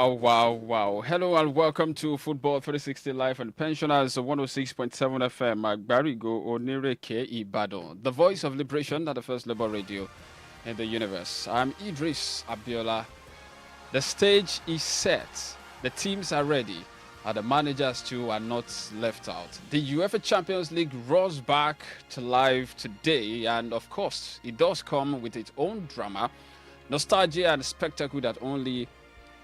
Wow, wow, wow. Hello and welcome to Football 360 Live and Pensioners 106.7 FM. Agbarigo Onireke Ibadan, the voice of liberation at the first Labour radio in the universe. I'm Idris Abiola. The stage is set. The teams are ready. And the managers too are not left out. The UEFA Champions League roars back to life today, and of course, it does come with its own drama, nostalgia, and spectacle that only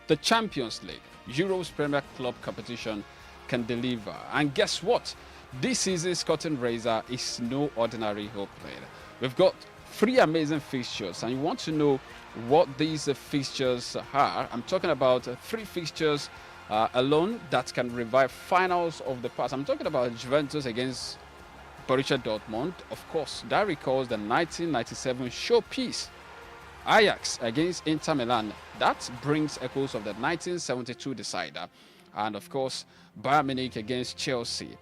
the Champions League, Europe's Premier Club competition, can deliver. And guess what? This season's curtain raiser is no ordinary opening. We've got three amazing fixtures, and you want to know what these fixtures are. I'm talking about three fixtures alone that can revive finals of the past. I'm talking about Juventus against Borussia Dortmund. Of course, that recalls the 1997 showpiece Ajax against Inter Milan. That brings echoes of the 1972 decider. And of course, Bayern Munich against Chelsea.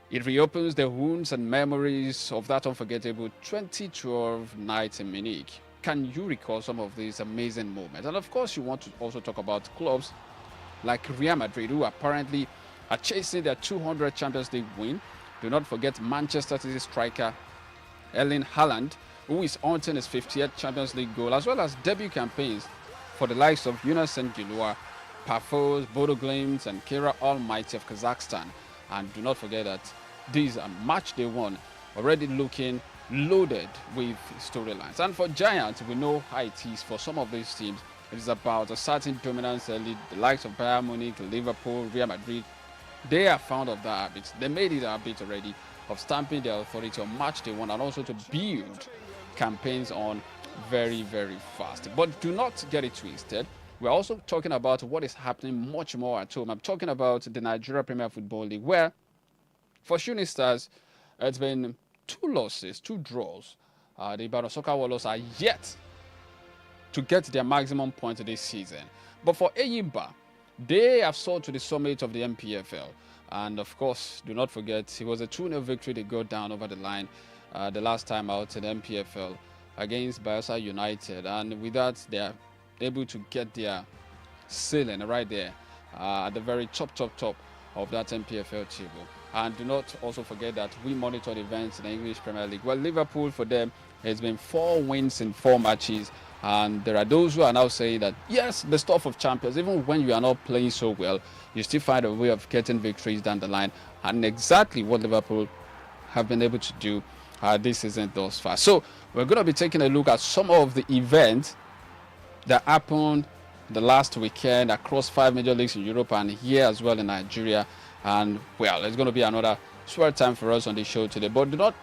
It reopens the wounds and memories of that unforgettable 2012 night in Munich. Can you recall some of these amazing moments? And of course, you want to also talk about clubs like Real Madrid, who apparently are chasing their 200 Champions League win. Do not forget Manchester City striker Erling Haaland, who is hunting his 50th Champions League goal, as well as debut campaigns for the likes of Yunus and Gilua, Pafos, Bodo Glimt, and Kira Almighty of Kazakhstan. And do not forget that these are match day one, already looking loaded with storylines. And for Giants, we know how it is for some of these teams. It is about a certain dominance early. The likes of Bayern Munich, Liverpool, Real Madrid, they are fond of that habit. They made it a habit already of stamping their authority on match day one and also to build campaigns on very, very fast. But do not get it twisted. We're also talking about what is happening much more at home. I'm talking about the Nigeria Premier Football League, where for Shooting Stars, it's been 2 losses, 2 draws. The Ibadan Soccer Warriors are yet to get their maximum points this season. But for Eyimba, they have soared to the summit of the MPFL. And of course, do not forget, it was a 2-0 victory they got down over the line the last time out in the MPFL against Bayelsa United. And with that, they are able to get their ceiling right there at the very top of that MPFL table. And do not also forget that we monitor the events in the English Premier League. Well, Liverpool, for them, has been 4 wins in 4 matches. And there are those who are now saying that, yes, the stuff of champions, even when you are not playing so well, you still find a way of getting victories down the line. And exactly what Liverpool have been able to do this season thus far. So we're going to be taking a look at some of the events that happened the last weekend across 5 major leagues in Europe and here as well in Nigeria. And, well, it's going to be another swell time for us on the show today. But do not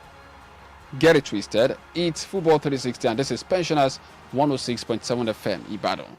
get it twisted. It's Football 360, and this is Pensioners 106.7 FM, Ibadan.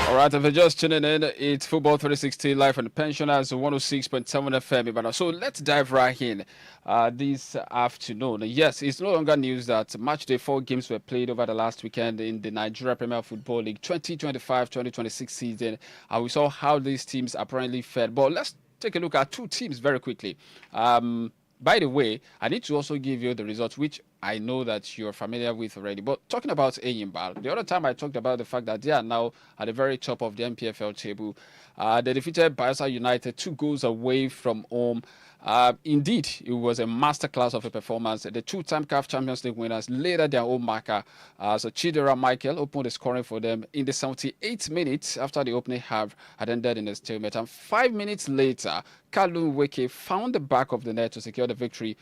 Alright, if you're just tuning in, it's Football 360 Live on Pensioners 106.7 FM Ibadan. So let's dive right in this afternoon. Yes, it's no longer news that matchday 4 games were played over the last weekend in the Nigeria Premier Football League 2025-2026 season. We saw how these teams apparently fared. But let's take a look at 2 teams very quickly. By the way, I need to also give you the results which I know that you're familiar with already. But talking about Eyimba, the other time I talked about the fact that they are now at the very top of the MPFL table. They defeated Bayelsa United 2 goals away from home. Indeed, it was a masterclass of a performance. The two-time CAF Champions League winners laid out their own marker. So Chidera Michael opened the scoring for them in the 78 minutes after the opening half had ended in a stalemate. And 5 minutes later, Kalun Weke found the back of the net to secure the victory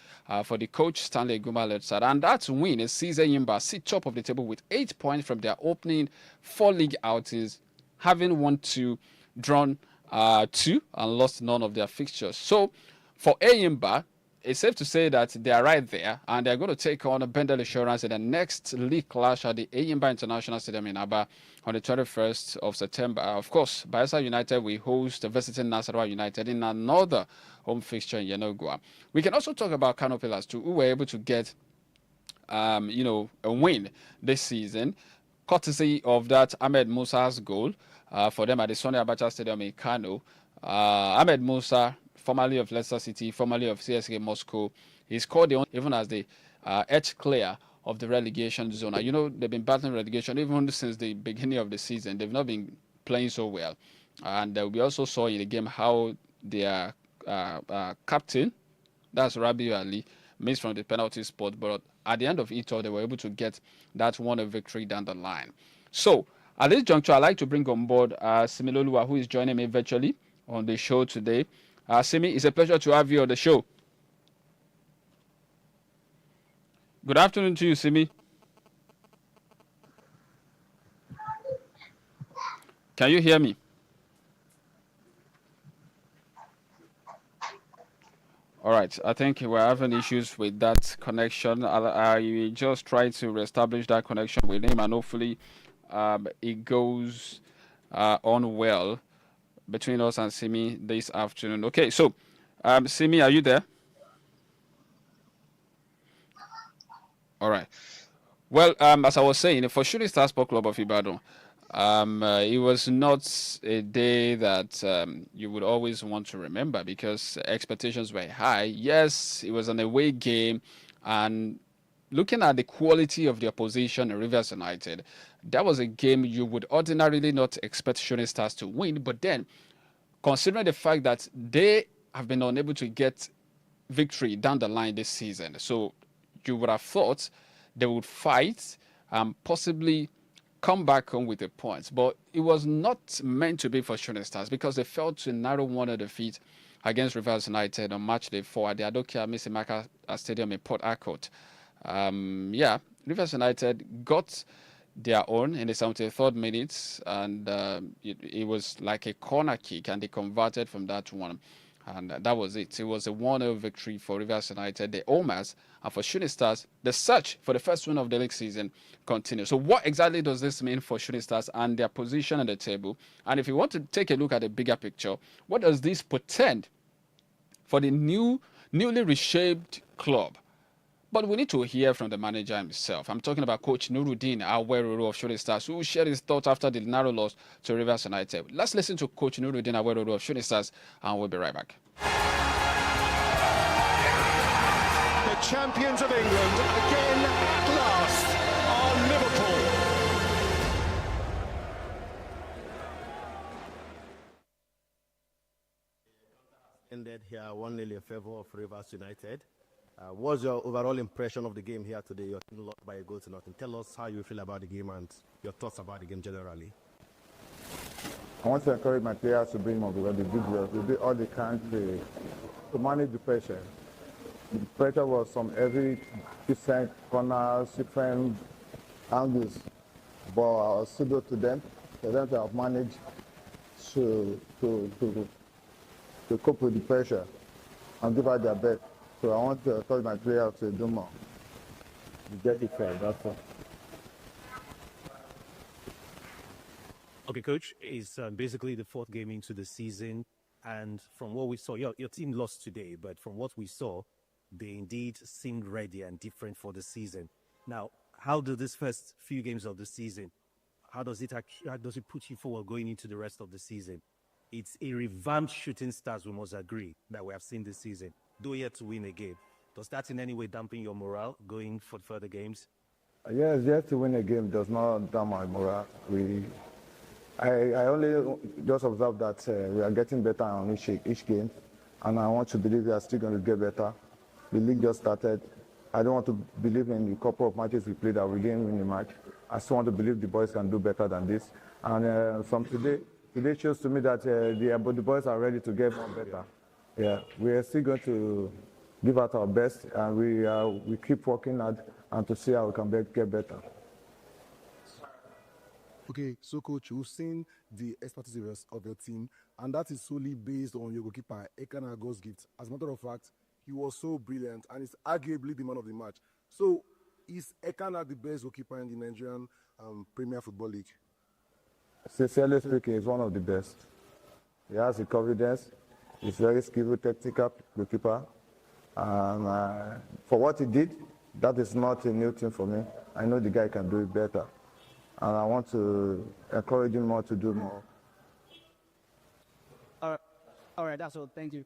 for the coach Stanley Guma-led side. And that win sees Eyimba sit top of the table with 8 points from their opening 4 league outings, having won 2, drawn 2, and lost none of their fixtures. So for Eyimba, it's safe to say that they are right there, and they're going to take on Bendel Insurance in the next league clash at the Eyimba International Stadium in Aba on the 21st of September. Of course, Bayelsa United will host visiting Nasarawa United in another home fixture in Yenogua. We can also talk about Kano Pillars too, who were able to get a win this season, courtesy of that Ahmed Musa's goal for them at the Sonny Abacha Stadium in Kano. Ahmed Musa, formerly of Leicester City, formerly of CSK Moscow, he scored the even as the edge clear of the relegation zone. They've been battling relegation even since the beginning of the season. They've not been playing so well. And we also saw in the game how their captain, that's Rabiu Ali, missed from the penalty spot. But at the end of it all, they were able to get that 1-0 victory down the line. So at this juncture, I'd like to bring on board Similolua, who is joining me virtually on the show today. Simi, it's a pleasure to have you on the show. Good afternoon to you, Simi. Can you hear me? All right, I think we're having issues with that connection. I just try to reestablish that connection with him, and hopefully it goes on well between us and Simi this afternoon. Okay, so Simi, are you there? All right. Well, as I was saying, for Shooting Star Sport Club of Ibadan, it was not a day that you would always want to remember because expectations were high. Yes, it was an away game, and looking at the quality of the opposition in Rivers United, that was a game you would ordinarily not expect Shooting Stars to win. But then, considering the fact that they have been unable to get victory down the line this season, so you would have thought they would fight and possibly come back home with the points. But it was not meant to be for Shooting Stars because they fell to a narrow 1-0 defeat against Rivers United on match day 4 at the Adokia Misimaka Stadium in Port Harcourt. Rivers United got their own in the 73rd minute, and it was like a corner kick, and they converted from that one. And that was it. It was a 1-0 victory for Rivers United, the Omas, and for Shooting Stars, the search for the first win of the league season continues. So what exactly does this mean for Shooting Stars and their position on the table? And if you want to take a look at the bigger picture, what does this portend for the newly reshaped club? But we need to hear from the manager himself. I'm talking about Coach Nuruddin Aweroro of Shooting Stars, who shared his thoughts after the narrow loss to Rivers United. Let's listen to Coach Nuruddin Aweroro of Shooting Stars, and we'll be right back. The champions of England again at last are Liverpool. Ended here 1-0 in favor of Rivers United. What's your overall impression of the game here today? Your team lost by 1-0. Tell us how you feel about the game and your thoughts about the game generally. I want to encourage my players to bring more because they did well. They did all they can to manage the pressure. The pressure was from every different corners, different angles. But I was still to them. For them to have managed to cope with the pressure and give out their best. So I want to encourage my players to do more. You get it fair, that's all. Okay, Coach, it's basically the 4th game into the season, and from what we saw, your team lost today, but from what we saw, they indeed seemed ready and different for the season. Now, how do these first few games of the season, how does it put you forward going into the rest of the season? It's a revamped Shooting Stars, we must agree, that we have seen this season. Though yet to win a game, Does that in any way dampen your morale going for further games? Yes, just to win a game does not damn my morale. I only just observe that we are getting better on each game, and I want to believe we are still going to get better. The league just started. I don't want to believe in the couple of matches we played that we didn't win the match. I still want to believe the boys can do better than this. And from today shows to me that the boys are ready to get more better. Yeah, we are still going to give out our best, and we keep working hard and to see how we can get better. Okay, so coach, we've seen the expertise of your team, and that is solely based on your goalkeeper, Ekana God's gift. As a matter of fact, he was so brilliant, and is arguably the man of the match. So, is Ekana the best goalkeeper in the Nigerian Premier Football League? Sincerely speaking, he's one of the best. He has the confidence. He's very skillful, technical goalkeeper. And for what he did, that is not a new thing for me. I know the guy can do it better. And I want to encourage him more to do more. All right, that's all. Thank you.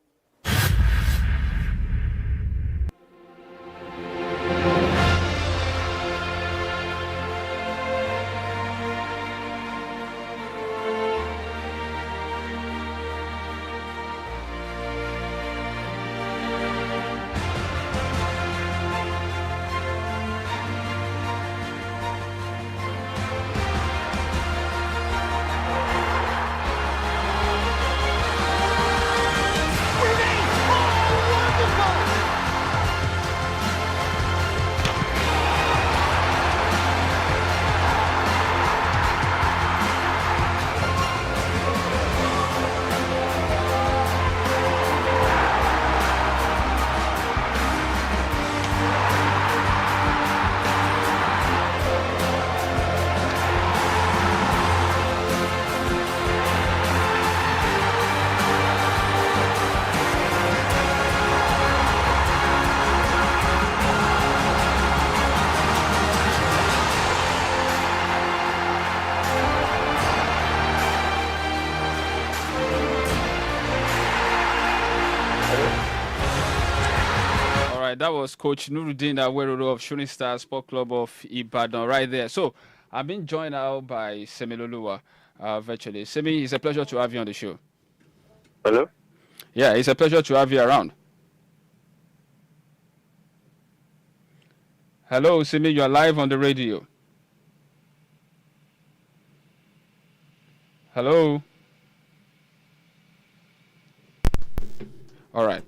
That was Coach Nuruddin Aweroro of Shooting Star Sport Club of Ibadan right there. So I've been joined out by Semi Loluwa virtually. Semi, it's a pleasure to have you on the show. Hello? Yeah, it's a pleasure to have you around. Hello, Semi, you are live on the radio. Hello? All right.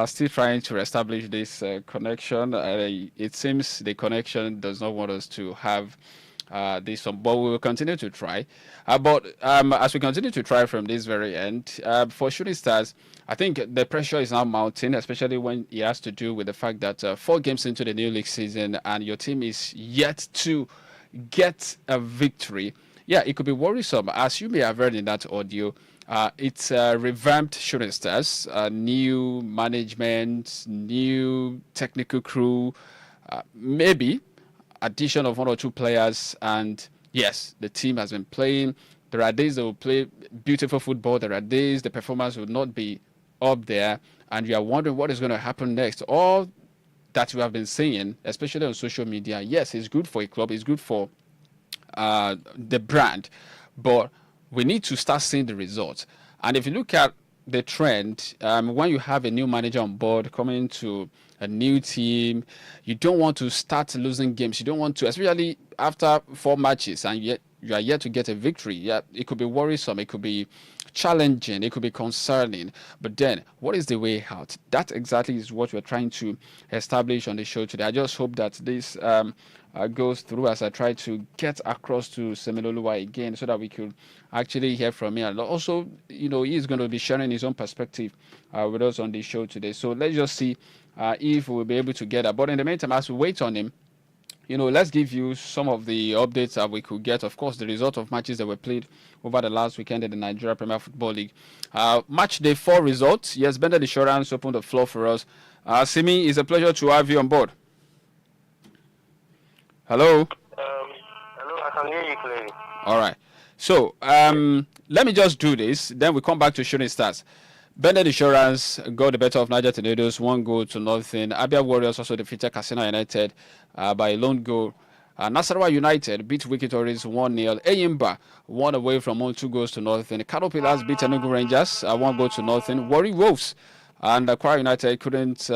Still trying to establish this connection. It seems the connection does not want us to have this one, but we will continue to try. But as we continue to try from this very end, for Shooting Stars, I think the pressure is now mounting, especially when it has to do with the fact that 4 games into the new league season and your team is yet to get a victory. Yeah, it could be worrisome. As you may have heard in that audio, it's revamped Shooting Stars, new management, new technical crew, maybe addition of 1 or 2 players. And yes, the team has been playing. There are days they will play beautiful football. There are days the performance will not be up there. And you are wondering what is going to happen next. All that you have been saying, especially on social media, yes, it's good for a club. It's good for the brand. But we need to start seeing the results. And if you look at the trend, when you have a new manager on board coming to a new team, you don't want to start losing games. You don't want to, especially after 4 matches and yet you are yet to get a victory. Yeah, it could be worrisome. It could be challenging. It could be concerning. But then, what is the way out? That exactly is what we're trying to establish on the show today. I just hope that this goes through as I try to get across to Semiloluwa again so that we could actually hear from him. And also, you know, he's going to be sharing his own perspective with us on the show today. So let's just see if we'll be able to get that. But in the meantime, as we wait on him, you know, let's give you some of the updates that we could get. Of course, the result of matches that were played over the last weekend in the Nigeria Premier Football League. Match day 4 results. Yes, Bended Insurance opened the floor for us. Simi, it's a pleasure to have you on board. Hello? Hello, I can hear you clearly. All right. So, let me just do this. Then we come back to Shooting Stars. Bennett Insurance got the better of Niger Tornadoes, 1-0. Abia Warriors also defeated Katsina United by a lone goal. Nasarawa United beat Wiki Tories 1-0. Eyimba won away from home 2-0. Kano Pillars beat Enugu Rangers 1-0. Warri Wolves and Kwara United couldn't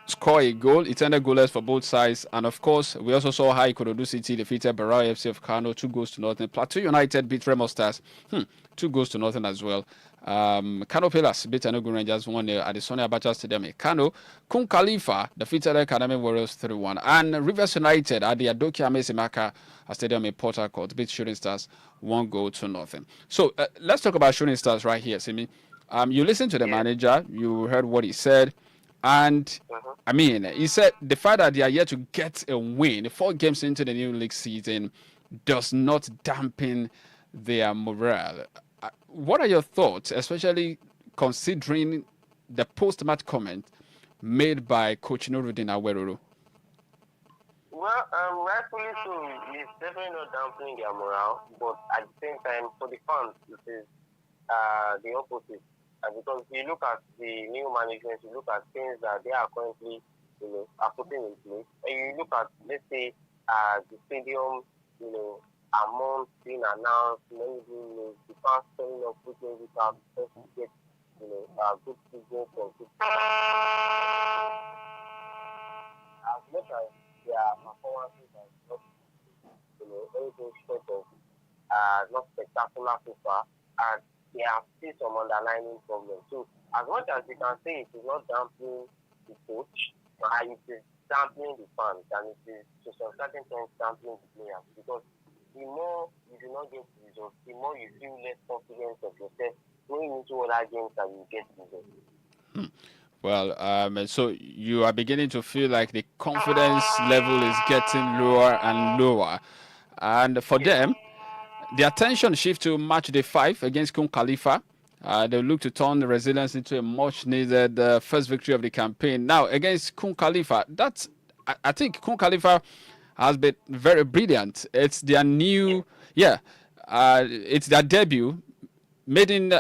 score a goal. It ended goalless for both sides. And of course, we also saw how Ikorodu City defeated Barao FC of Kano 2-0. Plateau United beat Remo Stars 2-0 as well. Kano Pillars beat Enugu Rangers 1-0 at the Sonny Abacha Stadium in Kano. Kun Khalifa defeated Academy Warriors 3-1. And Rivers United at the Adokia Amesimaka Stadium in Port Harcourt beat Shooting Stars 1-0. So let's talk about Shooting Stars right here, Simi. You listened to the manager. You heard what he said. And I mean, he said the fact that they are yet to get a win 4 games into the new league season does not dampen their morale. What are your thoughts, especially considering the post-match comment made by Coach Nuruddin Aweroro? Well, rightfully so, it's definitely not dampening their morale, but at the same time, for the fans, it is the opposite. Because if you look at the new management, you look at things that they are currently, are putting in place, and you look at, let's say, the stadium, amount being announced, many the fans turning up quickly without just to get, good football from good. As much as their performances are not, anything short of not spectacular so far, and they have still some underlying problems. So, as much as you can say it is not dampening the coach, it is dampening the fans, and it is to some certain extent dampening the players. Because the more you do not get results, the more you feel less confidence of yourself going into other games that you get results. Well, so you are beginning to feel like the confidence level is getting lower and lower. And for them, the attention shift to match day 5 against Kun Khalifa. They look to turn the resilience into a much-needed first victory of the campaign. Now, against Kun Khalifa, I think Kun Khalifa has been very brilliant. It's their new, it's their debut, maiden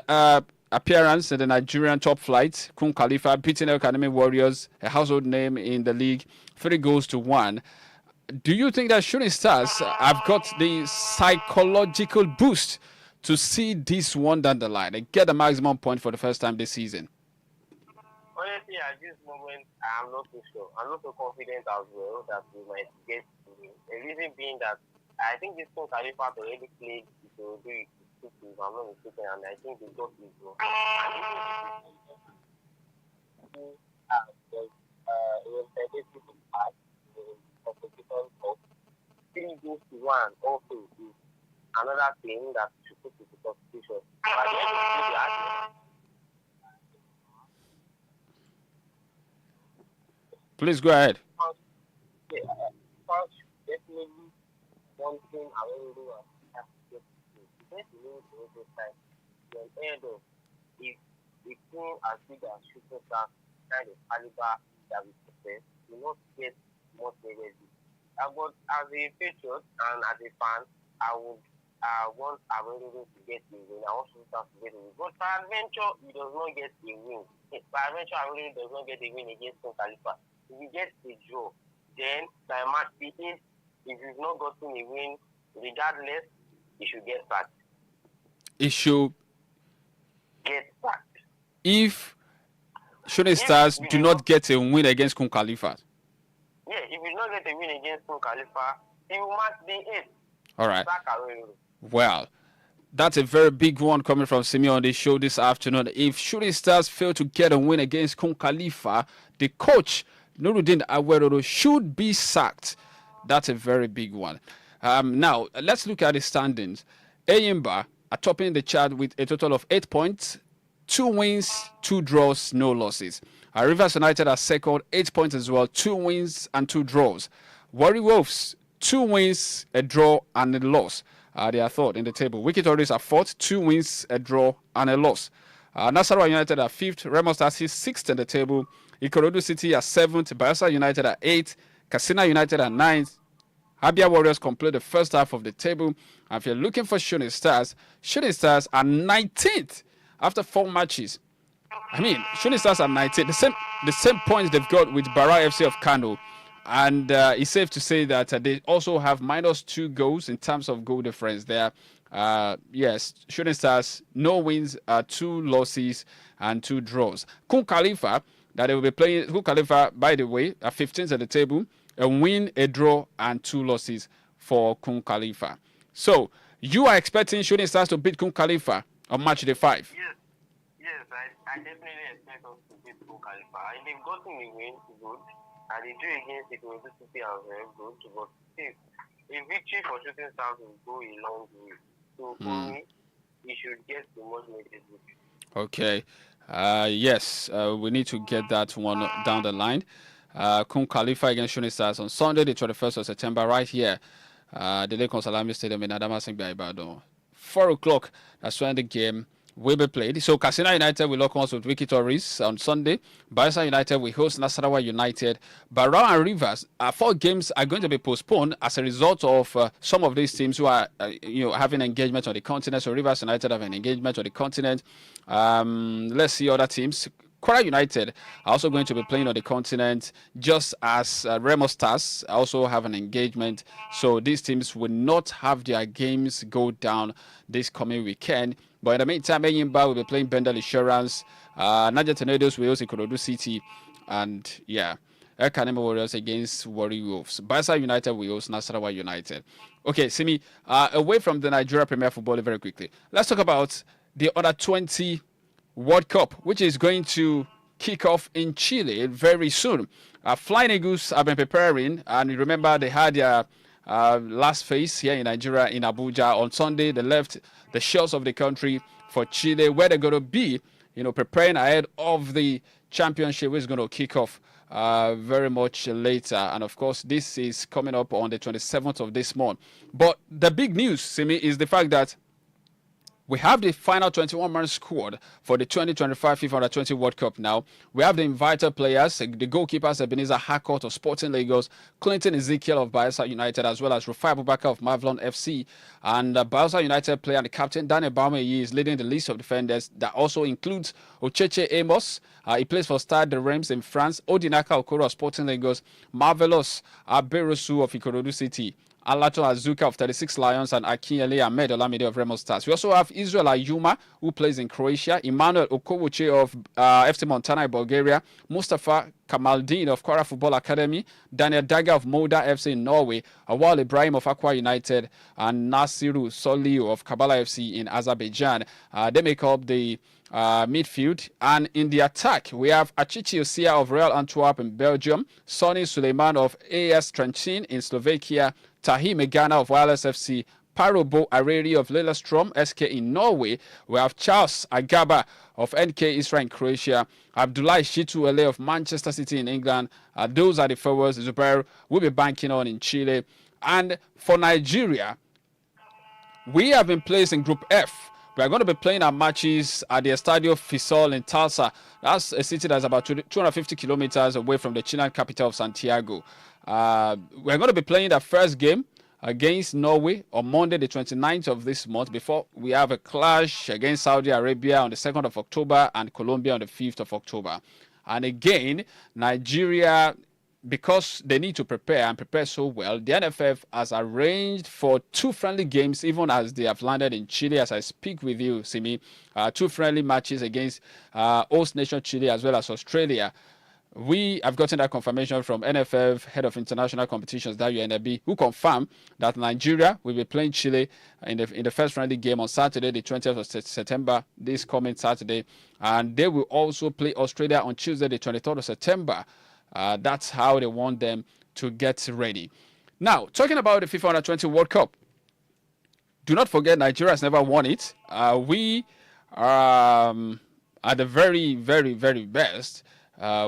appearance in the Nigerian top flight. Kun Khalifa beating Academy Warriors, a household name in the league, 3-1. Do you think that Shooting Stars have got the psychological boost to see this one down the line and get the maximum point for the first time this season? Honestly, at this moment, I'm not so sure. I'm not so confident as well that we might get to win. The reason being that I think this Kun Khalifa already played it will be if I'm not mistaken, and I think they got it wrong. It was of 3-1 also is another thing that should put into consideration. Please go ahead. Definitely one thing I will do is if a team as big as Shooting Stars kind of caliber that we possess, we not get much negative. But as a patriot and as a fan, I would want Avenue to get a win. I want Shooting Stars to get a win. But peradventure, he does not get a win. Peradventure, Avenue does not get a win against Kun Khalifa. If he gets a draw, then by match the 8th, if he's not gotten a win, regardless, he should get sacked. He should get sacked. If Shooting Stars do not get a win against Kun Khalifa. Yeah, if he not get a win against Kun Khalifa, he will match the 8th. All right. Well, that's a very big one coming from Simi on the show this afternoon. If Shooting Stars fail to get a win against Kun Khalifa, the coach, Nuruddin Aweroro, should be sacked. That's a very big one. Now, let's look at the standings. Eyimba are topping the chart with a total of 8 points, 2 wins, 2 draws, no losses. Rivers United are second, 8 points as well, 2 wins and 2 draws. Warri Wolves, 2 wins, a draw and a loss. They are third in the table. Wiki Tories are fourth, 2 wins, a draw and a loss. Nasarawa United are fifth, Remo Stars is sixth in the table. Ikorodu City are seventh, Bayelsa United are eighth, Katsina United are ninth. Abia Warriors complete the first half of the table. And if you're looking for Shooting Stars are 19th after 4 matches. I mean, Shooting Stars are 19, the same points they've got with Bara FC of Kano. And it's safe to say that they also have -2 goals in terms of goal difference there. Yes, Shooting Stars, no wins, 2 losses, and 2 draws. Kun Khalifa, that they will be playing, Kun Khalifa, by the way, are 15th at the table, a win, a draw, and 2 losses for Kun Khalifa. So, you are expecting Shooting Stars to beat Kun Khalifa on match day 5? Yes, I definitely expect us to beat Pro Khalifa. And they've gotten a win, good. And they do against Ikorodu City as well, good. But still, a victory for Shooting Stars will go a long way. So for me, we should get the most needed victory. Okay. Yes, we need to get that one down the line. Kun Khalifa against Shooting Stars on Sunday, the 21st of September, right here. The Lake Salami Stadium in Adamasingba, Ibadan. 4 o'clock, that's when the game will be played. So Katsina United will lock horns with Wiki Tories on Sunday. Bayelsa United will host Nasarawa United. Barrow and Rivers, 4 games are going to be postponed as a result of some of these teams who are having engagement on the continent. So Rivers United have an engagement on the continent. Let's see other teams. Kwara United are also going to be playing on the continent, just as Remo Stars also have an engagement. So these teams will not have their games go down this coming weekend. But in the meantime, Enyimba will be playing Bendel Insurance. Niger Tornadoes will host Ikorodu City. And yeah, Ekanema Warriors against Warri Wolves. Bayelsa United will host Nasarawa United. Okay, Simi, away from the Nigeria Premier Football very quickly. Let's talk about the other 20 World Cup, which is going to kick off in Chile very soon. Flying Eagles have been preparing, and you remember they had their last phase here in Nigeria, in Abuja. On Sunday, they left the shores of the country for Chile, where they're going to be, preparing ahead of the championship, which is going to kick off very much later. And of course, this is coming up on the 27th of this month. But the big news, Simi, is the fact that we have the final 21-man squad for the 2025 FIFA Under-20 World Cup now. We have the invited players, the goalkeepers, Ebenezer Harcourt of Sporting Lagos, Clinton Ezekiel of Bayelsa United, as well as Rufai Abubakar of Mavlon FC. And Bayelsa United player and the captain, Daniel Baumeyi, is leading the list of defenders. That also includes Ocheche Amos. He plays for Stade de Reims in France. Odinaka Okoro of Sporting Lagos. Marvelous Aberosu of Ikorodu City. Alato Azuka of 36 Lions, and Akinyele Ahmed Olamide of Remo Stars. We also have Israel Ayuma, who plays in Croatia, Emmanuel Okowoche of FC Montana in Bulgaria, Mustafa Kamaldeen of Kwara Football Academy, Daniel Daga of Moda FC in Norway, Awal Ibrahim of Aqua United, and Nasiru Soliu of Kabbalah FC in Azerbaijan. They make up the midfield. And in the attack, we have Achichi Osia of Real Antwerp in Belgium, Sonny Suleiman of AS Trencin in Slovakia, Tahi Megana of Wireless FC, Parobo Areri of Lillestrøm SK in Norway. We have Charles Agaba of NK Israel in Croatia, Abdullah Shitu Ele of Manchester City in England. Those are the forwards Zubair will be banking on in Chile. And for Nigeria, we have been placed in Group F. We are going to be playing our matches at the Estadio Fisol in Tulsa. That's a city that's about 250 kilometers away from the Chilean capital of Santiago. We're going to be playing the first game against Norway on Monday, the 29th of this month, before we have a clash against Saudi Arabia on the 2nd of October and Colombia on the 5th of October. And again, Nigeria, because they need to prepare and prepare so well, the NFF has arranged for 2 friendly games, even as they have landed in Chile as I speak with you, Simi. 2 friendly matches against host nation Chile as well as Australia. We have gotten that confirmation from NFF, Head of International Competitions, Dayo Enebi, who confirmed that Nigeria will be playing Chile in the first friendly game on Saturday, the 20th of September, this coming Saturday. And they will also play Australia on Tuesday, the 23rd of September. That's how they want them to get ready. Now, talking about the FIFA Under-20 World Cup, do not forget Nigeria has never won it. We are at the very, very, very best.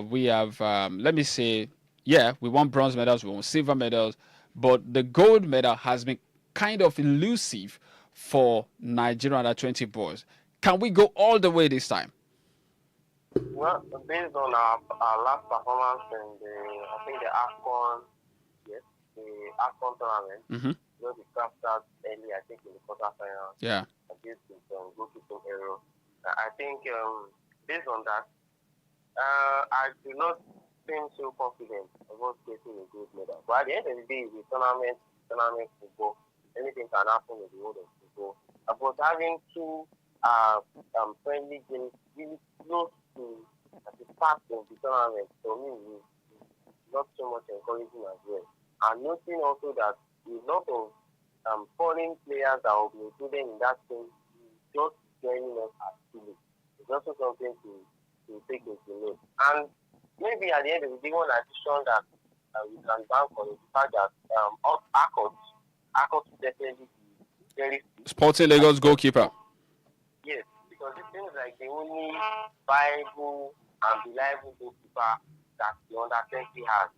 We have, let me say, we won bronze medals, we won silver medals, but the gold medal has been kind of elusive for Nigeria Under-20 boys. Can we go all the way this time? Well, based on our last performance in the AFCON, the AFCON tournament, we crashed out early, I think, in the quarterfinals. Yeah. Against goalkeeping error. I think based on that, I do not seem so confident about getting a gold medal. But at the end of the day, it's a tournament football. Anything can happen in the world of football. But having two friendly games really close to the start of the tournament, for me, is not so much encouraging as well. And noting also that a lot of foreign players that will be included in that team just joining us as Chile. It's also something to take into note. And maybe at the end of the day, one addition that we can bank on is the fact that Akot definitely be very Sporting Lagos goalkeeper. Yes, because it seems like the only viable and reliable goalkeeper that the under 20 has,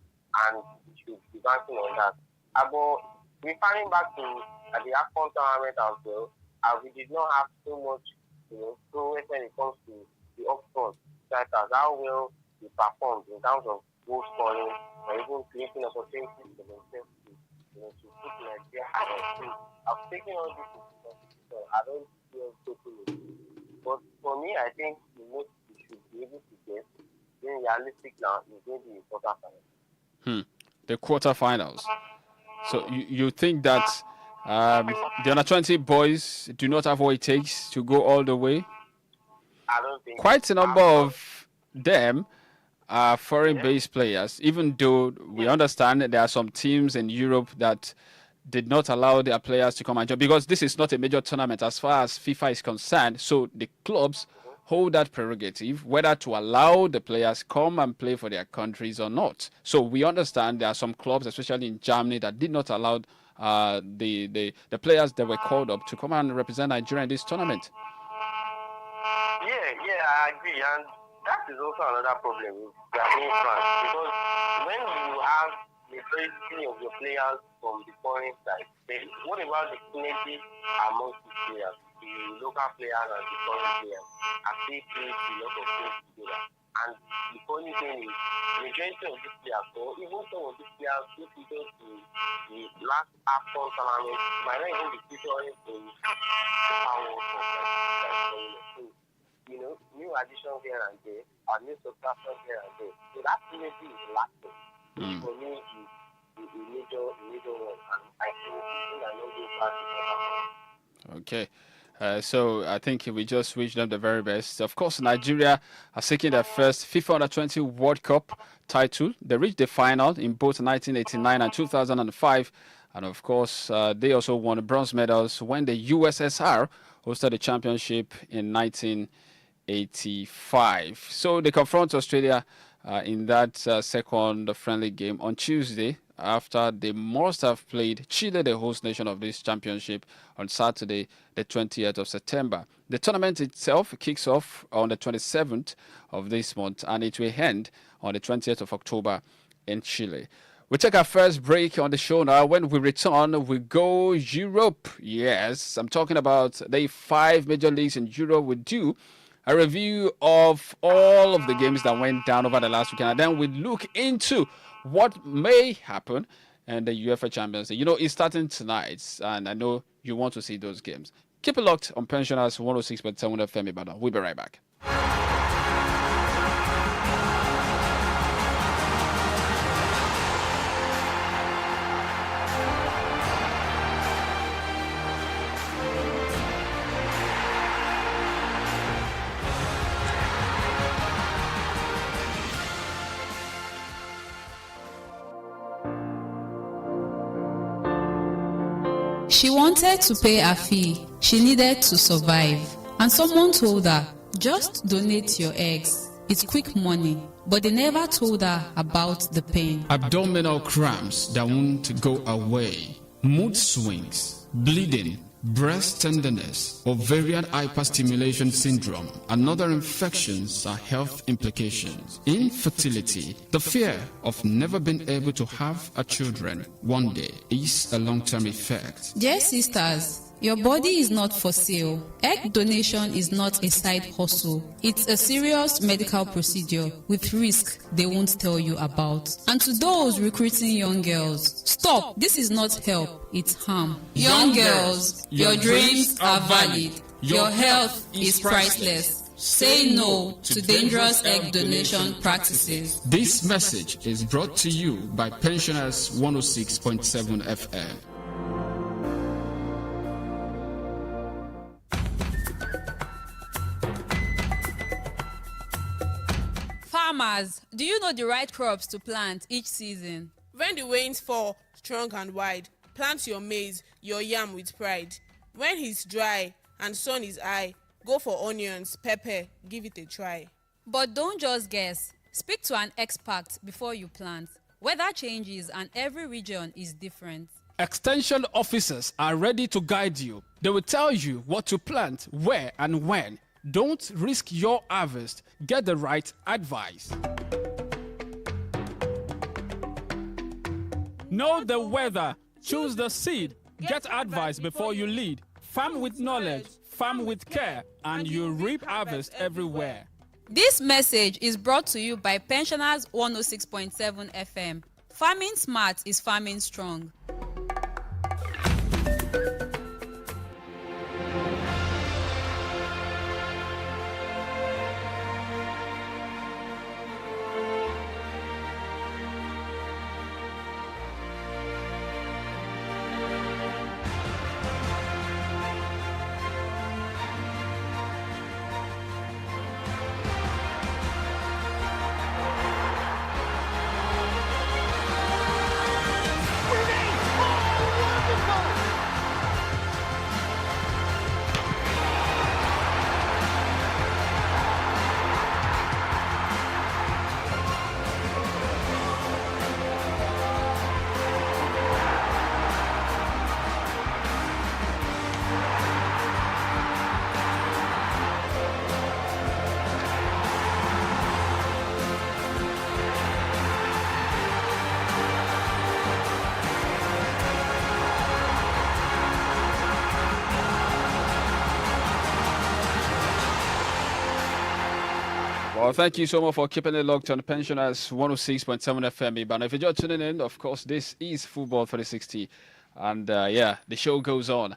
and we should be banking on that. But referring back to the AFCON tournament as well, we did not have so much, progress when it comes to the upfront strikers, how well they performed in terms of goal scoring or even creating opportunities for themselves to put Nigeria ahead. I've taken all this into consideration. I don't feel totally. But for me, I think the most we should be able to get, being realistic now, is going to be the quarterfinals. The quarterfinals. So you think that the under 20 boys do not have what it takes to go all the way? I don't think quite a number of them are foreign-based players, even though we understand that there are some teams in Europe that did not allow their players to come and join, because this is not a major tournament as far as FIFA is concerned. So the clubs hold that prerogative, whether to allow the players come and play for their countries or not. So we understand there are some clubs, especially in Germany, that did not allow the players that were called up to come and represent Nigeria in this tournament. Yeah, I agree, and that is also another problem with Japanese fans, because when you have the majority of your players from the foreign side, then what about the synergy amongst the players, the local players and the foreign players, as they play a lot of things together? And the funny thing is, the majority of these players, or even some of these players who featured to the last AFCON tournament, might not even be featuring in the Power World Cup. New additions here and there, or new subtractions here and there. So that synergy is lacking. For me, is a major one. And I think I know this part. Okay. So I think we just wish them the very best. Of course, Nigeria are seeking their first FIFA Under-20 World Cup title. They reached the final in both 1989 and 2005. And of course, they also won bronze medals when the USSR hosted the championship in 1985. So they confront Australia in that second friendly game on Tuesday, after they must have played Chile, the host nation of this championship, on Saturday, the 20th of September. The tournament itself kicks off on the 27th of this month, and it will end on the 20th of October in Chile. We take our first break on the show now. When we return, we go Europe. Yes, I'm talking about the 5 major leagues in Europe. We do a review of all of the games that went down over the last weekend, and then we look into what may happen in the UEFA Champions League. It's starting tonight, and I know you want to see those games. Keep it locked on Pensioners 106.7 FM Ibadan. We'll be right back. She wanted to pay her fee. She needed to survive. And someone told her, just donate your eggs. It's quick money. But they never told her about the pain. Abdominal cramps that won't go away. Mood swings. Bleeding. Breast tenderness, ovarian hyperstimulation syndrome, and other infections are health implications. Infertility, the fear of never being able to have a children one day, is a long-term effect. Dear sisters, your body is not for sale. Egg donation is not a side hustle. It's a serious medical procedure with risk they won't tell you about. And to those recruiting young girls, stop. This is not help, it's harm. Young girls, your dreams are valid. Your health is priceless. Say no to dangerous egg donation practices. This message is brought to you by Pensioners 106.7 FM. Farmers, do you know the right crops to plant each season? When the rains fall strong and wide, plant your maize, your yam with pride. When it's dry and sun is high, go for onions, pepper, give it a try. But don't just guess. Speak to an expert before you plant. Weather changes and every region is different. Extension officers are ready to guide you. They will tell you what to plant, where and when. Don't risk your harvest. Get the right advice. Know the weather. Choose the seed. Get advice before you lead. Farm with knowledge, farm with care, and you reap harvest everywhere. This message is brought to you by Pensioners 106.7 FM. Farming smart is farming strong. Well, thank you so much for keeping it locked on Pensioners 106.7 FM. But if you're just tuning in, of course, this is Football 360. And the show goes on.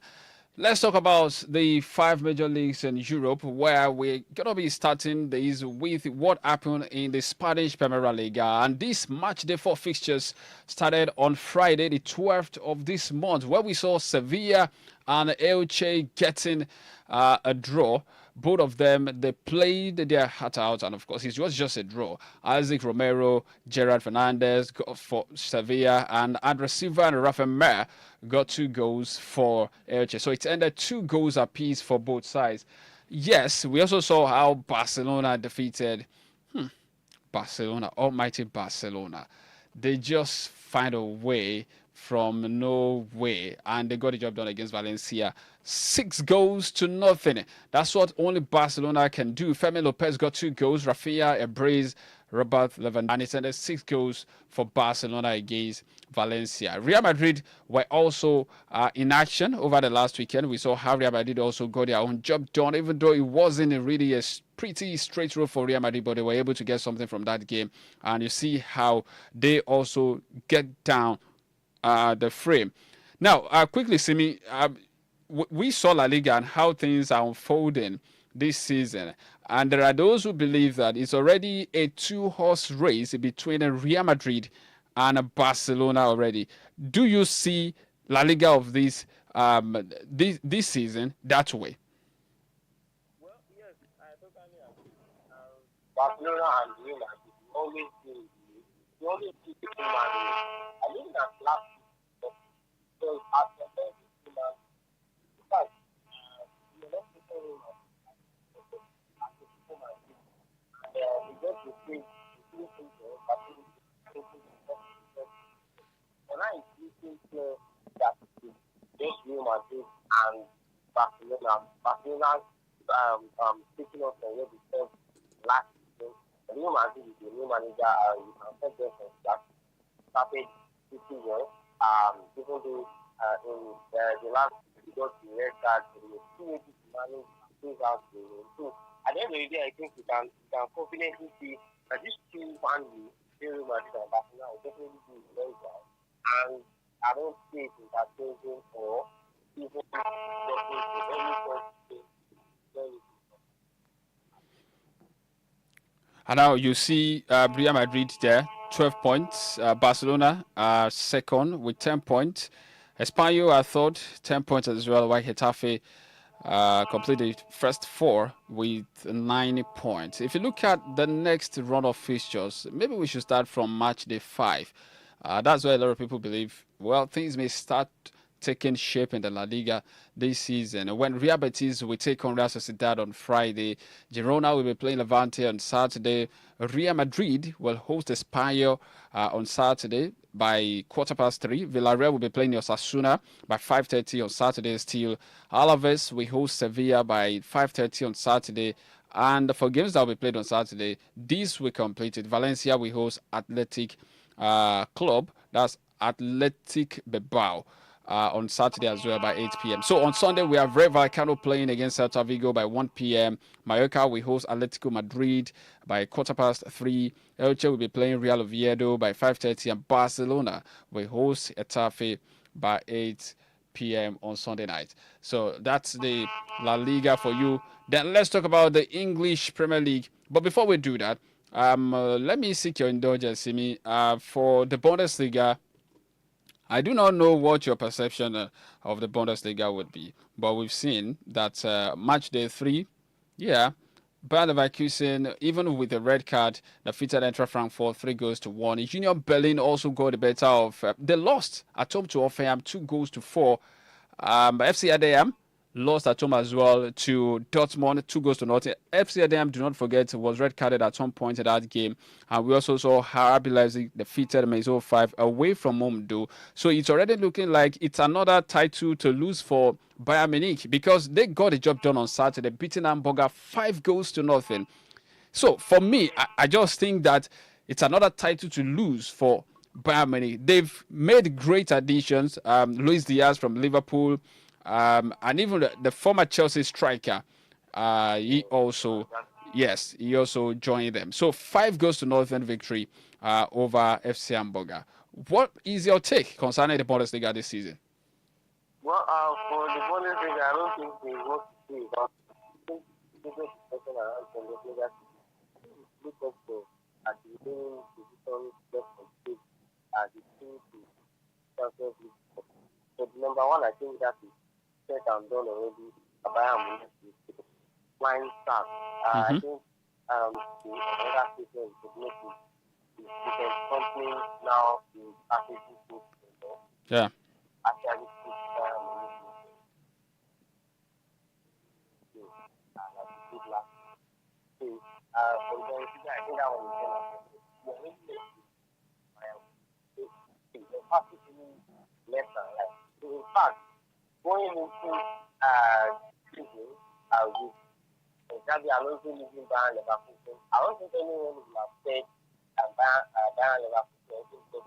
Let's talk about the 5 major leagues in Europe, where we're going to be starting this with what happened in the Spanish Premier League. And this match day 4 fixtures started on Friday, the 12th of this month, where we saw Sevilla and Elche getting a draw. Both of them, they played their heart out, and of course, it was just a draw. Isaac Romero, Gerard Fernandez got for Sevilla, and Andres Silva and Rafa Mir got 2 goals for Elche. So it ended 2 goals apiece for both sides. Yes, we also saw how Barcelona defeated Barcelona, almighty Barcelona. They just find a way from no way, and they got the job done against Valencia. 6 goals to nothing. That's what only Barcelona can do. Fermin Lopez got 2 goals. Rafinha, Ebrez, Robert Lewandowski, and it ended 6 goals for Barcelona against Valencia. Real Madrid were also in action over the last weekend. We saw how Real Madrid also got their own job done, even though it wasn't really a pretty straight road for Real Madrid, but they were able to get something from that game. And you see how they also get down the frame. Now, quickly, Simi, we saw La Liga and how things are unfolding this season. And there are those who believe that it's already a 2-horse race between Real Madrid and Barcelona already. Do you see La Liga of this season that way? Well, yes, I totally agree. Barcelona and Real Madrid always do. You always do the Real Madrid. I mean that last season, because after that, and I think that this Real Madrid and Barcelona taking us from where we said last season. Real Madrid is the new manager, you can set them from that started this season. Even though in the last we got the red card, they were too able to manage things out the game. So at the end of the day, I think we can confidently see that these 2 families, Real Madrid and Barcelona, will definitely do very well. And I don't see it in that changing or even getting to any point And now you see Real Madrid there, 12 points. Barcelona are second with 10 points. Espanyol are third, 10 points as well. While Getafe completed first four with 9 points. If you look at the next run of fixtures, maybe we should start from match day 5. That's where a lot of people believe, well, things may start taking shape in the La Liga this season. When Real Betis will take on Real Sociedad on Friday, Girona will be playing Levante on Saturday, Real Madrid will host Espanyol on Saturday by 3:15. Villarreal will be playing Osasuna by 5:30 on Saturday still. Alaves will host Sevilla by 5:30 on Saturday. And for games that will be played on Saturday, this will complete it. Valencia will host Athletic Club, that's Athletic Bilbao. On Saturday as well by 8 p.m. So on Sunday, we have Rayo Vallecano playing against Celta Vigo by 1 p.m. Mallorca will host Atletico Madrid by 3:15. Elche will be playing Real Oviedo by 5:30. And Barcelona will host Getafe by 8 p.m. on Sunday night. So that's the La Liga for you. Then let's talk about the English Premier League. But before we do that, let me seek your indulgence, Simi, for the Bundesliga. I do not know what your perception of the Bundesliga would be, but we've seen that match day 3, Bayer Leverkusen, even with the red card, defeated Eintracht Frankfurt 3-1. Union Berlin also got the better of. They lost at home to Hoffenheim 2-4. FC ADEJUMOBI lost at home as well to Dortmund 2-0. FC ADEJUMOBI, do not forget, was red carded at some point in that game. And we also saw RB Leipzig defeated Mainz 5 away from home, though. So it's already looking like it's another title to lose for Bayern Munich, because they got the job done on Saturday, beating Hamburger 5-0. So for me, I just think that it's another title to lose for Bayern Munich. They've made great additions. Luis Diaz from Liverpool, and even the former Chelsea striker, he also joined them. So 5-0 victory over FC Hamburger. What is your take concerning the Bundesliga this season? Well, for the Bundesliga, I don't think they want to see it. I think business discussion around Bundesliga look up to at the beginning position just from state as the team to Champions League. So number one, I think that is set and done already. Bayern Munich is flying start. I think the other statement is make it different company now in packaging food. Yeah. Actually, Bayern Munich like a good last. So, for the Bundesliga, I think that one is going to be the practically left and right. So, in fact, going into season with Xabi Alonso leaving Bayern Leverkusen, I don't think anyone would have said Bayern Leverkusen.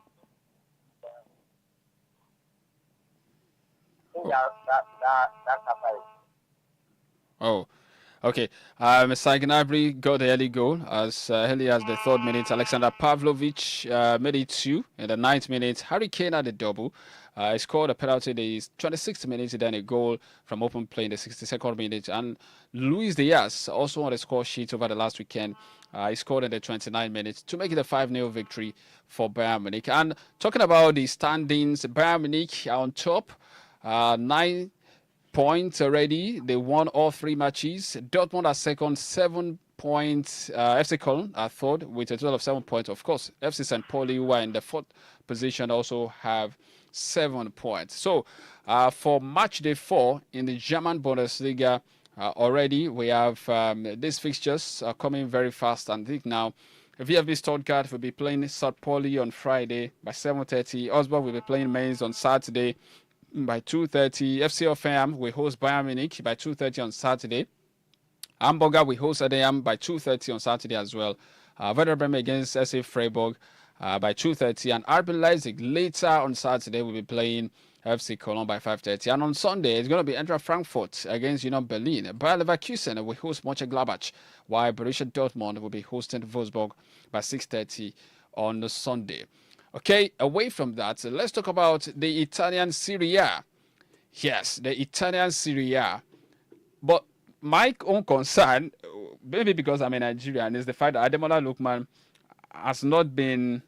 I think that's happening. Oh, okay. Sagnabry got the early goal as early as the 3rd minute. Alexander Pavlovic made it 2 in the 9th minute. Harry Kane had a double. He scored a penalty in the 26th minute, then a goal from open play in the 62nd minute. And Luis Diaz also on the score sheet over the last weekend. He scored in the 29th minute to make it a 5-0 victory for Bayern Munich. And talking about the standings, Bayern Munich are on top, 9 points already. They won all 3 matches. Dortmund are second, 7 points. FC Cologne are third with a total of 7 points. Of course, FC St. Pauli, who are in the 4th position, also have 7 points. So for match day 4 in the German Bundesliga, already we have these fixtures are coming very fast. And I think now VfB Stuttgart will be playing St. Pauli on Friday by 7:30. Augsburg will be playing Mainz on Saturday by 2:30. FC Hoffenheim will host Bayern Munich by 2:30 on Saturday. Hamburger will host ADEJUMOBI by 2:30 on Saturday as well. Werder Bremen against SC Freiburg by 2:30. And RB Leipzig later on Saturday will be playing FC Cologne by 5:30. And on Sunday, it's going to be Eintracht Frankfurt against Union Berlin. Bayer Leverkusen will host Mönchengladbach, while Borussia Dortmund will be hosting Wolfsburg by 6:30 on the Sunday. Okay, away from that, let's talk about the Italian Serie A. Yes, the Italian Serie A. But my own concern, maybe because I'm a Nigerian, is the fact that Ademola Lookman has not been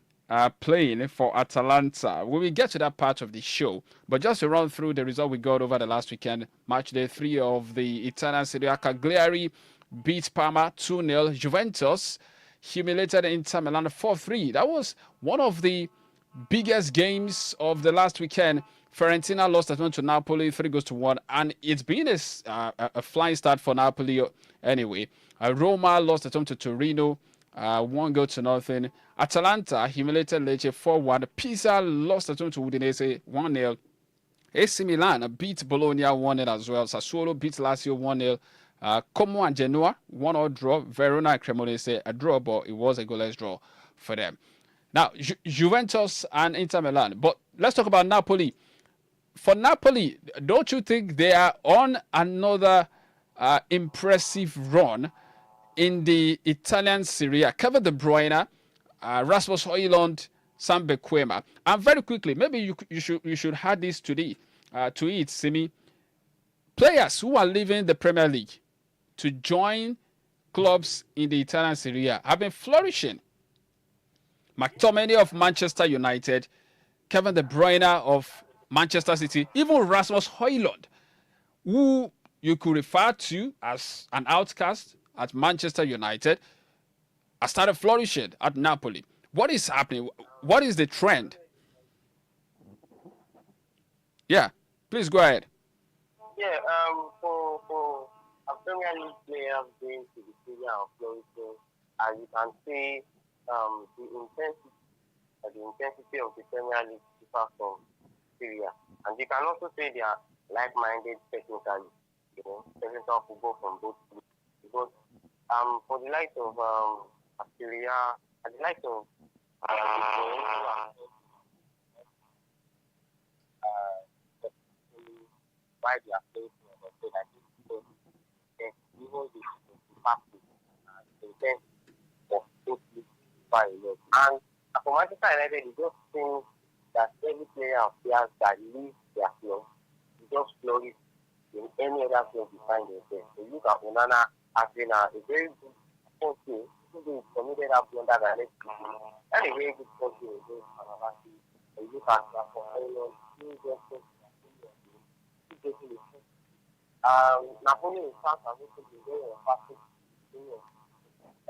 playing for Atalanta. We will get to that part of the show, but just to run through the result we got over the last weekend, match day 3 of the Italian Serie A. Cagliari beat Parma 2-0. Juventus humiliated Inter Milan 4-3. That was one of the biggest games of the last weekend. Fiorentina lost at home to Napoli 3-1, and it's been a flying start for Napoli anyway. Roma lost at home to Torino 1-0. Atalanta humiliated Lecce 4-1. Pisa lost at home to Udinese 1-0. AC Milan beat Bologna 1-0 as well. Sassuolo beat Lazio 1-0. Como and Genoa 1-1 draw. Verona and Cremonese a draw, but it was a goalless draw for them. Now, Juventus and Inter Milan. But let's talk about Napoli. For Napoli, don't you think they are on another impressive run in the Italian Serie A? Kevin De Bruyne, Rasmus Højlund, Sam Bekwema. And very quickly, maybe you should add this to it, Simi. Players who are leaving the Premier League to join clubs in the Italian Serie A have been flourishing. McTominay of Manchester United, Kevin De Bruyne of Manchester City, even Rasmus Højlund, who you could refer to as an outcast at Manchester United, has started flourishing at Napoli. What is happening? What is the trend? Yeah, please go ahead. Yeah, for a Premier League player going to the Serie A of flourishing, as you can see, the intensity of the Premier League differs from Syria. And you can also say they are like-minded technically, technical football from both teams. Because for the likes of Syria, and the likes of why they are playing, I think even the practice, the intent of both leagues far enough. And for Manchester United, it just seems that every player of players that leave their club, they just flourish in any other club they find themselves. So you look at Onana has been a very good coach, even though he committed a blunder that led to and a very good coach against Anavati. So you look at Rafael, Napoli in fact has also been very emphatic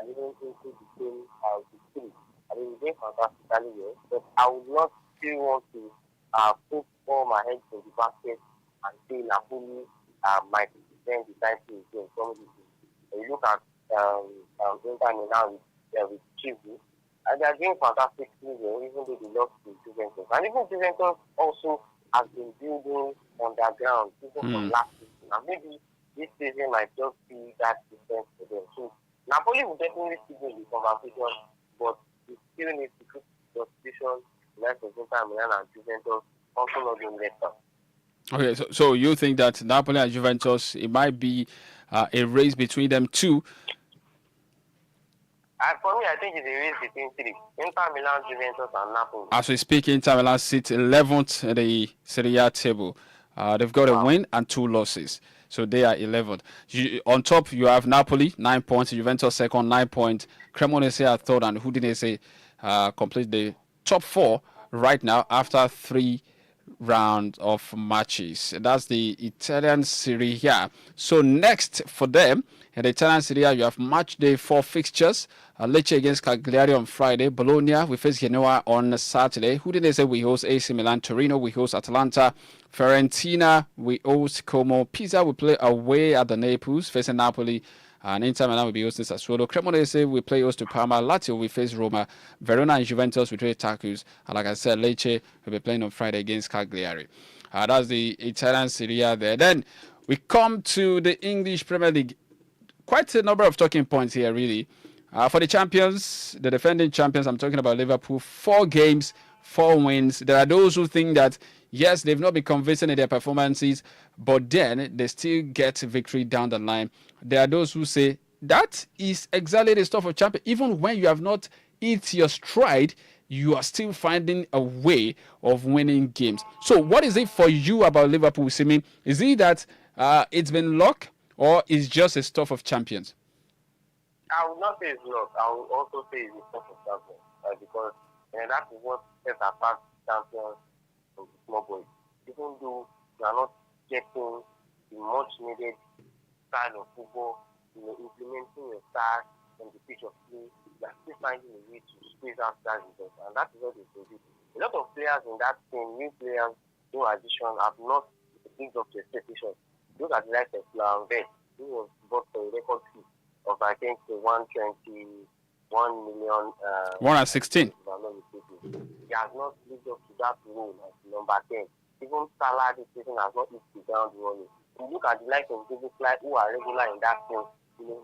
and even into the same victory. I mean, they fantastically well, but I would not still want to put all my eggs in the basket and say Napoli might defend the title again. You look at Inter Milan with Chivu, and they are doing fantastically well, even though they lost to Juventus. And even Juventus also has been building on their ground, even from last season. And maybe this season might just be that difference for them. So Napoli will definitely still be in the conversation, but we still need to keep the position like Inter Milan and Juventus also not being better. Okay, so you think that Napoli and Juventus, it might be a race between them two? For me, I think it's a race between three. Inter Milan, Juventus, and Napoli. As we speak, Inter Milan sit 11th in the Serie A table. They've got a win and 2 losses. So they are 11th. On top, you have Napoli, 9 points. Juventus second, 9 points. Cremonese are third, and Udinese complete the top 4 right now after 3 rounds of matches. That's the Italian Serie A. So next for them, in the Italian Serie A, you have match day 4 fixtures. Lecce against Cagliari on Friday. Bologna, we face Genoa on Saturday. Udinese, we host AC Milan. Torino, we host Atalanta. Fiorentina, we host Como. Pisa, we play away at the Naples, facing Napoli. And Inter Milan will be hosting Sassuolo. Cremonese, we play host to Parma. Lazio, we face Roma. Verona and Juventus, we play Tacus. And like I said, Lecce will be playing on Friday against Cagliari. That's the Italian Serie A there. Then we come to the English Premier League. Quite a number of talking points here, really. For the champions, the defending champions, I'm talking about Liverpool, 4 games, 4 wins. There are those who think that, yes, they've not been convincing in their performances, but then they still get victory down the line. There are those who say that is exactly the stuff of champion. Even when you have not hit your stride, you are still finding a way of winning games. So what is it for you about Liverpool, Simi? Is it that it's been luck, or is just a stuff of champions? I would not say it's not. I would also say it's a sort of champion. Because that is what sets apart champions from the small boys. Even though you are not getting the much needed style of football, implementing your style on the pitch of play, you are still finding a way to squeeze out that result. And that is what they do. A lot of players in that team, new players, new addition, have not lived up to expectations. Look at the likes of Vet, who was bought for a record fee of, I think, 121 million. 116. If I'm not mistaken. He has not lived up to that role as number 10. Even Salah this season has not hit the ground running. You look at the likes of David Clyde, who are regular in that team,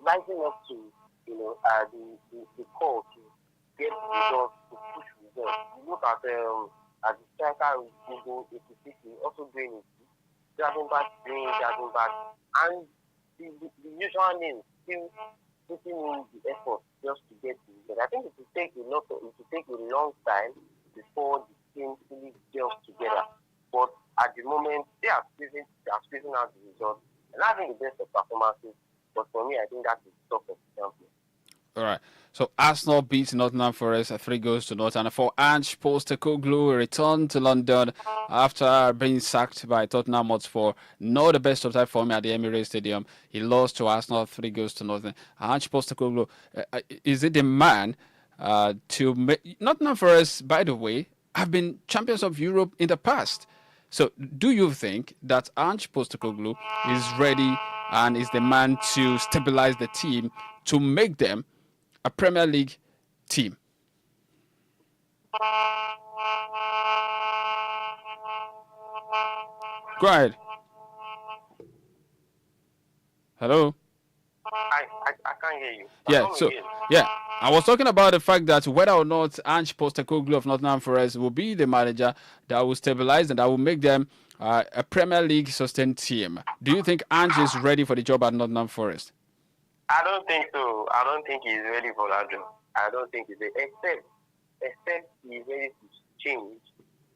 rising up to the call to get results, to push results. You look at the striker with Google 86, also doing it. Driving back, and the usual names still putting in the effort just to get to it. I think it will take a long time before the team fully gels together. But at the moment, they are squeezing out the results and having the best of performances. But for me, I think that is top of the champion. All right. So Arsenal beat Nottingham Forest 3-0. And for Ange Postecoglou, returned to London after being sacked by Tottenham Hotspur. Not the best of time for him at the Emirates Stadium. He lost to Arsenal 3-0. Ange Postecoglou, is it the man to make... Nottingham Forest, by the way, have been champions of Europe in the past. So do you think that Ange Postecoglou is ready and is the man to stabilize the team to make them a Premier League team? Go ahead. Hello? I can't hear you. I was talking about the fact that whether or not Ange Postecoglou of Nottingham Forest will be the manager that will stabilize and that will make them a Premier League sustained team. Do you think Ange is ready for the job at Nottingham Forest? I don't think so. I don't think he's ready for that job. I don't think he's ready. Except he's ready to change,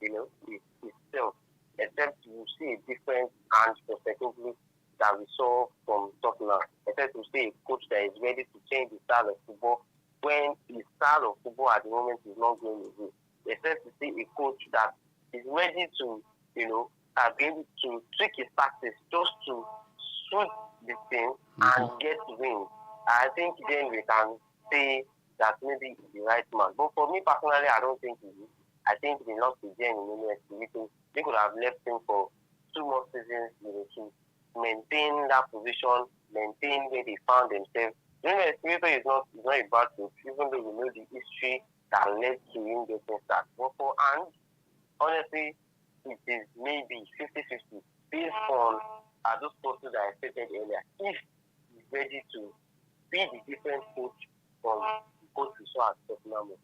himself. Except you see a different Ange Postecoglou that we saw from Tottenham. Except to see a coach that is ready to change the style of football when his style of football at the moment is not going away. Except to see a coach that is ready to, be able to tweak his tactics just to suit the team and get wins. I think then we can say that maybe he's the right man. But for me personally, I don't think he is. I think they lost the game in the they could have left him for 2 more seasons, to maintain that position, maintain where they found themselves. Espirito is not a bad coach, even though we know the history that led to him getting sacked. But for Ange, honestly, it is maybe 50-50 based on those posts that I stated earlier. If he's ready to be the different coach from the coach we saw at Tottenham.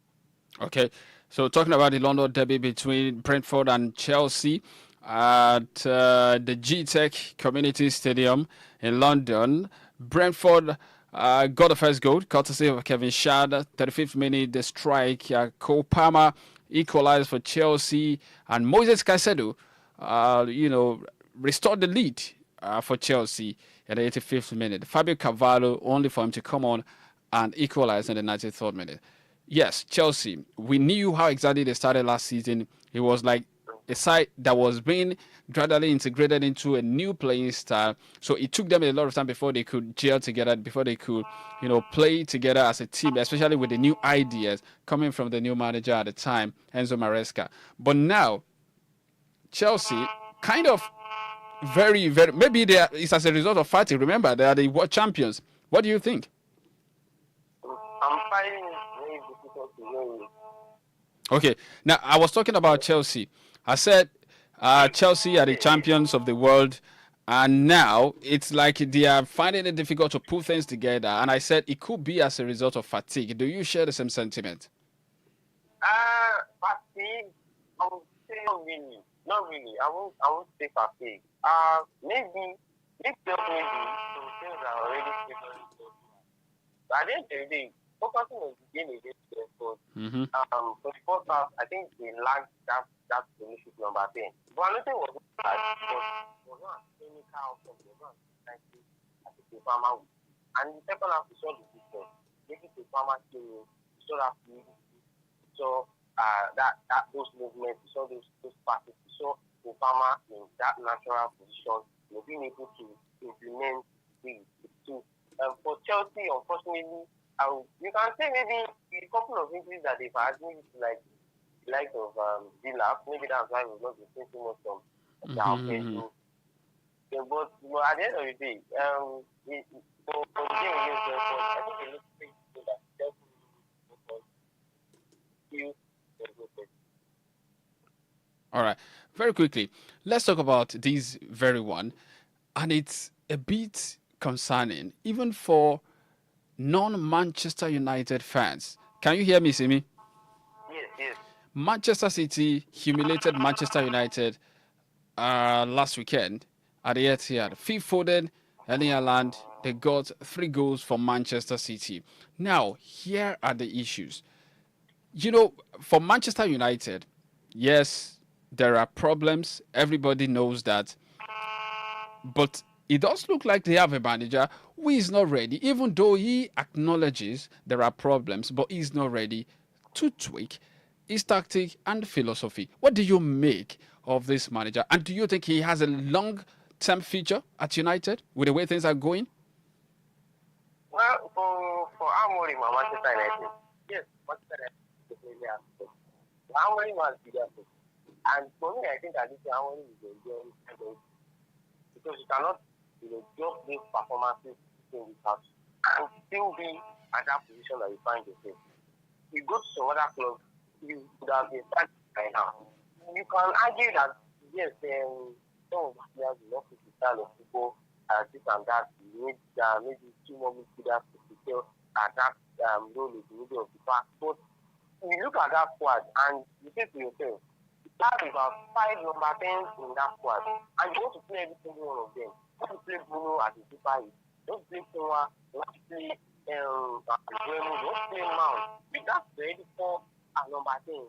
Okay, so talking about the London derby between Brentford and Chelsea at the G-Tech Community Stadium in London. Brentford got the first goal, courtesy of Kevin Shad. 35th minute, the strike. Cole Palmer equalized for Chelsea, and Moses Caicedo, restored the lead for Chelsea at the 85th minute. Fabio Carvalho only for him to come on and equalize in the 93rd minute. Yes, Chelsea, we knew how exactly they started last season. It was like a side that was being gradually integrated into a new playing style. So it took them a lot of time before they could gel together, before they could, play together as a team, especially with the new ideas coming from the new manager at the time, Enzo Maresca. But now, Chelsea kind of very, very, maybe it's as a result of fighting. Remember, they are the world champions. What do you think? I'm finding it very difficult to win. Okay, now I was talking about Chelsea. I said Chelsea are the champions of the world, and now it's like they are finding it difficult to put things together. And I said it could be as a result of fatigue. Do you share the same sentiment? Fatigue? I would say not really. I won't say fatigue. Maybe some things are already figured out. But at the end of the day, focusing on the game against Brentford, for the first half, I think they lacked that ownership number 10. But another thing was that it was not clinical from the run. I think the farmer. And the second half, we saw the difference. maybe the farmer came in, you saw that fluidity, you saw those movements, you saw those passes, you saw the farmer in that natural position, being able to implement the two. For Chelsea, unfortunately, you can say maybe a couple of injuries that they've had, maybe like of Villa, maybe that's why we've not been seeing too much from Pedro. But at the end of the day, for the game against Brentford, I think they look pretty good that Chelsea. All right. Very quickly, let's talk about this very one. And it's a bit concerning, even for non-Manchester United fans. Can you hear me, Simi? Yes. Manchester City humiliated Manchester United last weekend at the Etihad. Phil Foden, Erling Haaland, they got 3 goals for Manchester City. Now, here are the issues. For Manchester United, yes, there are problems. Everybody knows that. But it does look like they have a manager who is not ready, even though he acknowledges there are problems, but he's not ready to tweak his tactic and philosophy. What do you make of this manager? And do you think he has a long-term future at United with the way things are going? Well, for Amorim and Manchester United, yes, Manchester United definitely has to. Amorim has bigger things. And for me, I think that this Amorim is enjoying because you cannot, just make performances in this house and still be at that position that you find yourself. You go to some other clubs, you would have been starting right now. You can argue that yes, some of the players will not fit the style of football, this and that. You need maybe 2 more midfielders to fulfill that role in the middle of the park. But you look at that squad and you say to yourself, you have about 5 number 10s in that squad, and you want to play every single one of them. You want to play Bruno as a super hit. You want to play Sonwa, you want to play Remo, you want to play Mount. With that already 4 number 10.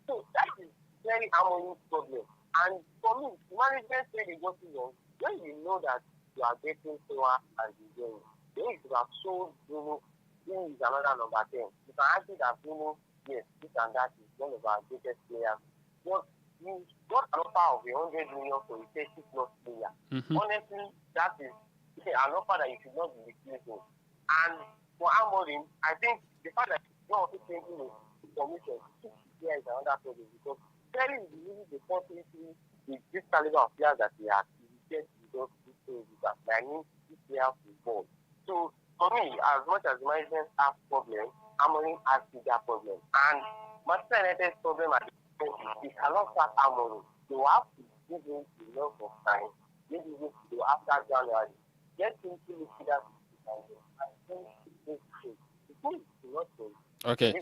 So that is very harmonious problem. And for me, management say they got it wrong. When you know that you are getting Sonwa and Remo, then you should have sold Bruno, who is another number 10. You can argue that Bruno, yes, this and that is one of our greatest players. But you got an offer of 100 million for a 30+ player. Honestly, that is an offer that you should not be refusing. And for Amorim, I think the fact that he's not also taking a commission here is another problem, because clearly he really the possibility with this caliber of players that he has, he gets results this thing with that. I mean, this player football. So for me, as much as the management has problems, Amorim has bigger problems. And Manchester United's problem at the moment is they cannot start Amorim. They will have to give him enough of time, maybe to after January. Get him to the leaders. Okay.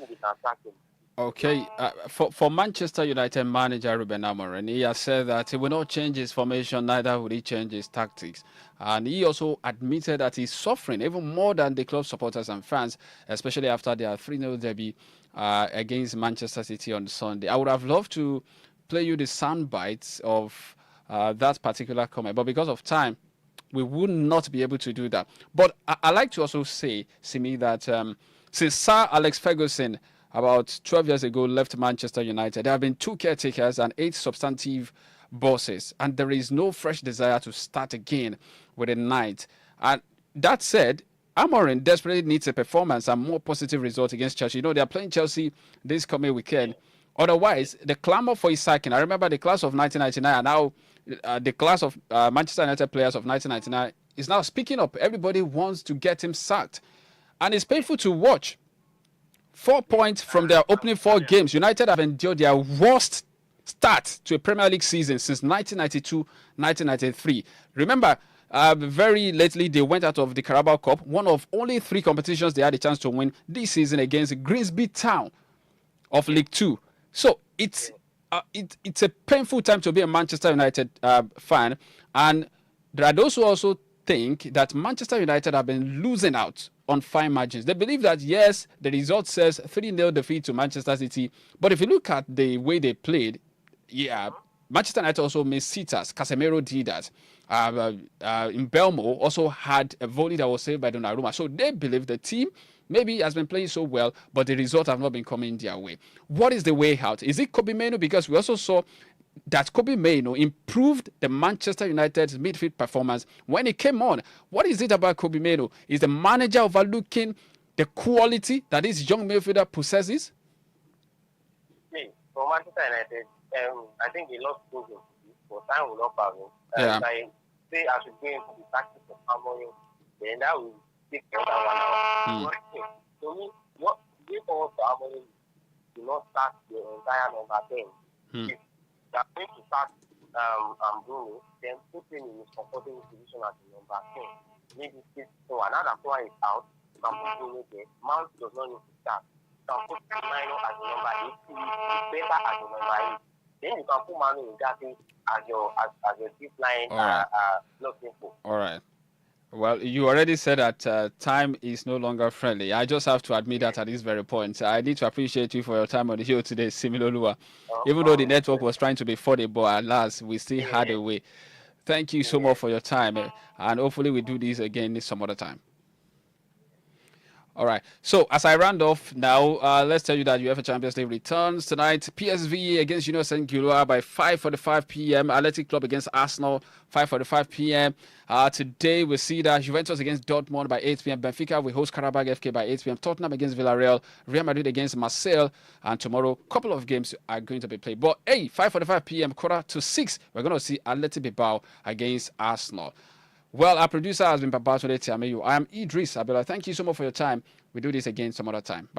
Okay. For Manchester United manager Ruben Amorim, he has said that he will not change his formation, neither will he change his tactics. And he also admitted that he's suffering even more than the club supporters and fans, especially after their 3-0 derby against Manchester City on Sunday. I would have loved to play you the sound bites of that particular comment, but because of time, we would not be able to do that. But I like to also say, Simi, that since Sir Alex Ferguson, about 12 years ago, left Manchester United, there have been 2 caretakers and 8 substantive bosses, and there is no fresh desire to start again with a night. And that said, Amorim desperately needs a performance and more positive result against Chelsea. They are playing Chelsea this coming weekend. Otherwise, the clamor for his sacking, I remember the class of 1999 and now the class of Manchester United players of 1999 is now speaking up. Everybody wants to get him sacked. And it's painful to watch. 4 points from their opening 4 games. United have endured their worst start to a Premier League season since 1992-1993. Remember, very lately they went out of the Carabao Cup, one of only 3 competitions they had a chance to win this season against Grimsby Town of League 2. So it's a painful time to be a Manchester United fan. And there are those who also think that Manchester United have been losing out on fine margins. They believe that, yes, the result says 3-0 defeat to Manchester City. But if you look at the way they played, yeah, Manchester United also missed sitters. Casemiro did that. In Belmo also had a volley that was saved by Donnarumma. So they believe the team maybe has been playing so well, but the results have not been coming their way. What is the way out? Is it Kobe Mainoo? Because we also saw that Kobe Mainoo improved the Manchester United's midfield performance when he came on. What is it about Kobe Mainoo? Is the manager overlooking the quality that this young midfielder possesses? For Manchester United, I think he lost progress, but time will not pass. I say I should go into the tactics of harmony, then that will take another 1 hour. To me, what way forward to harmony do not start the entire number 10. If they are going to start Bruno, then put him in his comfortable position as the number 10. Maybe 6. So another player is out, you can put Bruno there. Mount does not need to start. You can put Minor as the number 8. It's better as the number 8. Then you can put Manu Ugarte as your deep line looking for. All right. Well, you already said that time is no longer friendly. I just have to admit that at this very point. I need to appreciate you for your time on the show today, Similolua. Even though the network was trying to be funny, but at last we still had a way. Thank you so much for your time, and hopefully we do this again some other time. All right. So as I round off now, let's tell you that UEFA Champions League returns tonight. PSV against Union Saint-Gilloise by 5:45 p.m. Athletic Club against Arsenal 5:45 p.m. Today we see that Juventus against Dortmund by 8 p.m. Benfica will host Karabag FK by 8 p.m. Tottenham against Villarreal, Real Madrid against Marseille, and tomorrow a couple of games are going to be played. But 5:45 p.m. 5:45, we're going to see Athletic Bilbao against Arsenal. Well, our producer has been Babatunde Tiameyu. I am Idris Abela. Thank you so much for your time. We do this again some other time.